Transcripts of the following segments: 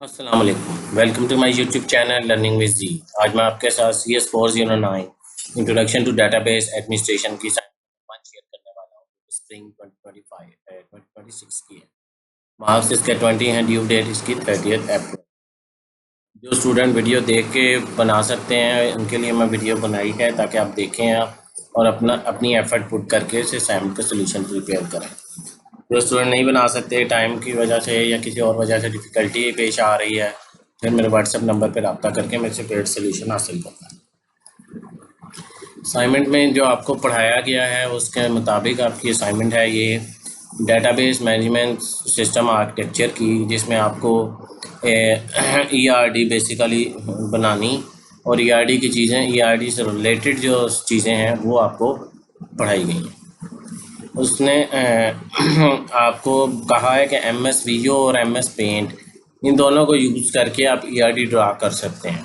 अस्सलाम वालेकुम, welcome to my YouTube channel learning with G. आज मैं आपके साथ CS 409 introduction to database administration की वन शेयर करने वाला हूँ। स्प्रिंग 2026 की है। मार्क्स इसके 20 हैं, ड्यू डेट इसकी 30 अप्रैल। जो स्टूडेंट वीडियो देख के बना सकते हैं उनके लिए मैं वीडियो बनाई है ताकि आप देखें आप और अपनी एफर्ट पुट करके इस असाइनमेंट का सोल्यूशन प्रिपेयर करें। जो स्टूडेंट नहीं बना सकते टाइम की वजह से या किसी और वजह से डिफ़िकल्टी पेश आ रही है, फिर मेरे व्हाट्सएप नंबर पर रब्ता करके मेरे से पेड सोल्यूशन हासिल करना है। असाइनमेंट में जो आपको पढ़ाया गया है उसके मुताबिक आपकी असाइनमेंट है ये डेटाबेस मैनेजमेंट सिस्टम आर्किटेक्चर की, जिसमें आपको ERD बेसिकली बनानी और ERD की चीज़ें, ERD से रिलेटेड जो चीज़ें हैं वो आपको पढ़ाई गई हैं। उसने आपको कहा है कि MS Visio और MS Paint इन दोनों को यूज़ करके आप ERD ड्रा कर सकते हैं।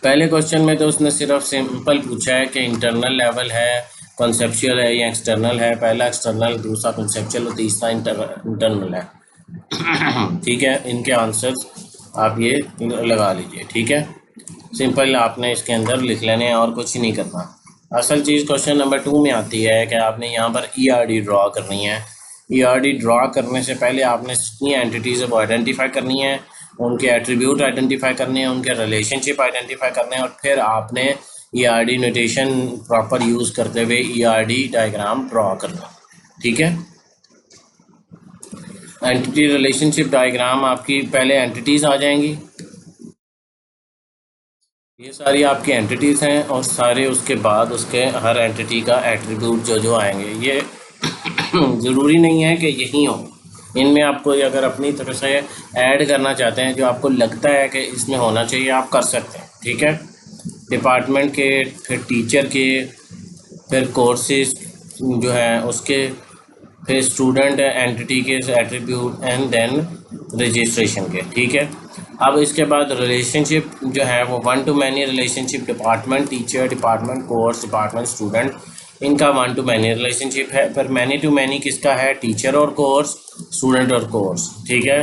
पहले क्वेश्चन में तो उसने सिर्फ सिंपल पूछा है कि इंटरनल लेवल है, कॉन्सेप्चुअल है या एक्सटर्नल है। पहला एक्सटर्नल, दूसरा कॉन्सेप्चुअल और तीसरा इंटरनल है। ठीक है, इनके आंसर्स आप ये लगा लीजिए। ठीक है, सिंपल आपने इसके अंदर लिख लेने हैं और कुछ ही नहीं करना। असल चीज़ क्वेश्चन नंबर 2 में आती है कि आपने यहाँ पर ERD ड्रा करनी है। ERD ड्रा करने से पहले आपने कितनी एंटिटीज़ को आइडेंटिफाई करनी है, उनके एट्रीब्यूट आइडेंटिफाई करने हैं, उनके रिलेशनशिप आइडेंटिफाई करने हैं और फिर आपने ERD नोटेशन प्रॉपर यूज़ करते हुए ERD डायग्राम ड्रा करना। ठीक है, एंटिटी रिलेशनशिप डायग्राम आपकी पहले एंटिटीज़ आ जाएंगी। ये सारी आपकी एंटिटीज़ हैं और सारे उसके बाद उसके हर एंटिटी का एट्रीब्यूट जो आएंगे। ये ज़रूरी नहीं है कि यही हो, इनमें आपको अगर अपनी तरफ से ऐड करना चाहते हैं जो आपको लगता है कि इसमें होना चाहिए आप कर सकते हैं। ठीक है, डिपार्टमेंट के, फिर टीचर के, फिर कोर्सेज जो है उसके, फिर स्टूडेंट एंटिटी के एट्रीब्यूट एंड देन रजिस्ट्रेशन के। ठीक है, अब इसके बाद रिलेशनशिप जो है वो 1 to many relationship, department teacher, department course, department student, इनका 1 to many रिलेशनशिप है। फिर मैनी टू मैनी किसका है, टीचर और कोर्स, स्टूडेंट और कोर्स। ठीक है,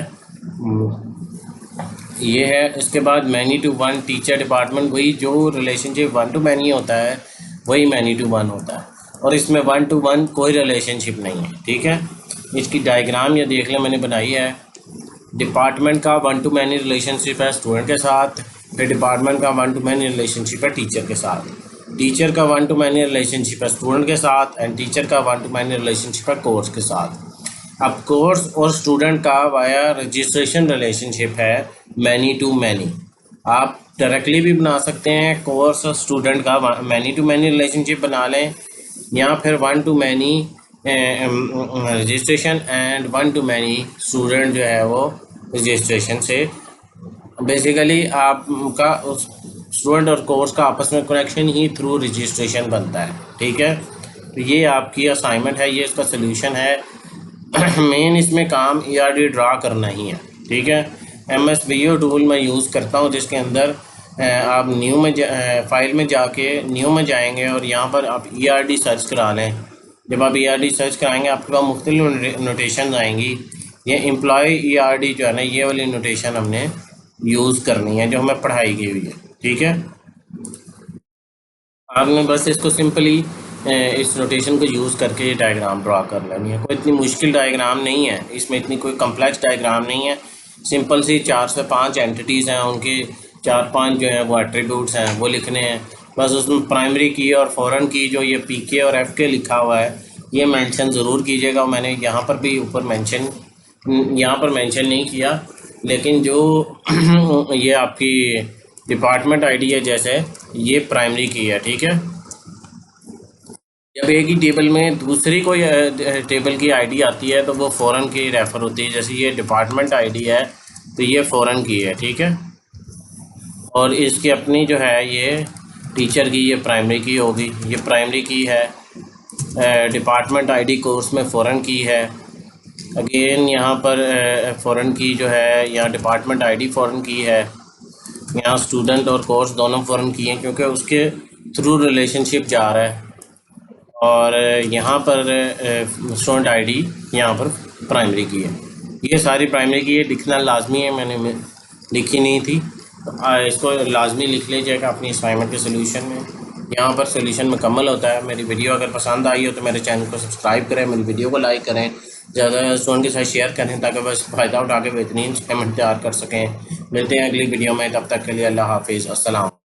ये है। इसके बाद many to one, teacher department, वही जो रिलेशनशिप 1 to many होता है वही मैनी टू वन होता है और इसमें 1 to 1 कोई रिलेशनशिप नहीं है। ठीक है, इसकी डायग्राम ये देख लें मैंने बनाई है। डिपार्टमेंट का 1 to many रिलेशनशिप है स्टूडेंट के साथ, फिर डिपार्टमेंट का 1 to many रिलेशनशिप है टीचर के साथ, टीचर का 1 to many रिलेशनशिप है स्टूडेंट के साथ एंड टीचर का 1 to many रिलेशनशिप है कोर्स के साथ। अब कोर्स और स्टूडेंट का वाया रजिस्ट्रेशन रिलेशनशिप है मैनी टू मैनी। आप डायरेक्टली भी बना सकते हैं, कोर्स और स्टूडेंट का मैनी टू मैनी रिलेशनशिप बना लें, या फिर 1 to many registration and 1 to many student जो है वो रजिस्ट्रेशन से। बेसिकली आपका उस स्टूडेंट और कोर्स का आपस में कनेक्शन ही थ्रू रजिस्ट्रेशन बनता है। ठीक है, तो ये आपकी असाइनमेंट है, ये इसका सोल्यूशन है। मेन इसमें काम ERD ड्रा करना ही है। ठीक है, MS Visio टूल मैं यूज़ करता हूँ जिसके अंदर आप न्यू में फाइल में जाके न्यू में जाएंगे और यहाँ पर आप ERD सर्च करा लें। जब आप ERD सर्च कराएंगे आपके पास मुख्तलिफ नोटेशन आएंगी। ये एम्प्लॉय ERD जो है ना, ये वाली नोटेशन हमने यूज़ करनी है जो हमें पढ़ाई की हुई है। ठीक है, आपने बस इसको सिंपली इस नोटेशन को यूज़ करके डायग्राम ड्रा कर लेनी है। कोई इतनी मुश्किल डायग्राम नहीं है, इसमें इतनी कोई कम्प्लेक्स डायग्राम नहीं है। सिंपल सी 4 से 5 एंटिटीज़ हैं, उनके 4-5 जो हैं वो एट्रीब्यूट्स हैं वो लिखने हैं। बस उसमें प्राइमरी की और फॉरेन की जो ये PK और FK लिखा हुआ है ये मेंशन ज़रूर कीजिएगा। मैंने यहाँ पर भी ऊपर मेंशन नहीं किया, लेकिन जो ये आपकी डिपार्टमेंट ID है जैसे ये प्राइमरी की है। ठीक है, जब एक ही टेबल में दूसरी कोई टेबल की ID आती है तो वो फॉरेन की रेफ़र होती है। जैसे ये डिपार्टमेंट ID है तो ये फॉरेन की है। ठीक है, और इसकी अपनी जो है ये टीचर की ये प्राइमरी की होगी, ये प्राइमरी की है। डिपार्टमेंट ID कोर्स में फॉरेन की है। अगेन यहाँ पर फॉरेन की जो है, यहाँ डिपार्टमेंट ID फॉरेन की है, यहाँ स्टूडेंट और कोर्स दोनों फॉरेन की हैं क्योंकि उसके थ्रू रिलेशनशिप जा रहा है। और यहाँ पर स्टूडेंट ID यहाँ पर प्राइमरी की है। ये सारी प्राइमरी की, ये लिखना लाजमी है, मैंने लिखी नहीं थी, तो इसको लाजमी लिख लीजिएगा अपनी असाइनमेंट के सोल्यूशन में। यहाँ पर सोल्यूशन मुकम्मल होता है। मेरी वीडियो अगर पसंद आई हो तो मेरे चैनल को सब्सक्राइब करें, मेरी वीडियो को लाइक करें, ज़्यादा स्टूडेंट के साथ शेयर करें ताकि बस फ़ायदा उठा के बेहतरीन असाइनमेंट तैयार कर सकें। मिलते हैं अगली वीडियो में, तब तक के लिए अल्लाह हाफिज़, अस्सलाम।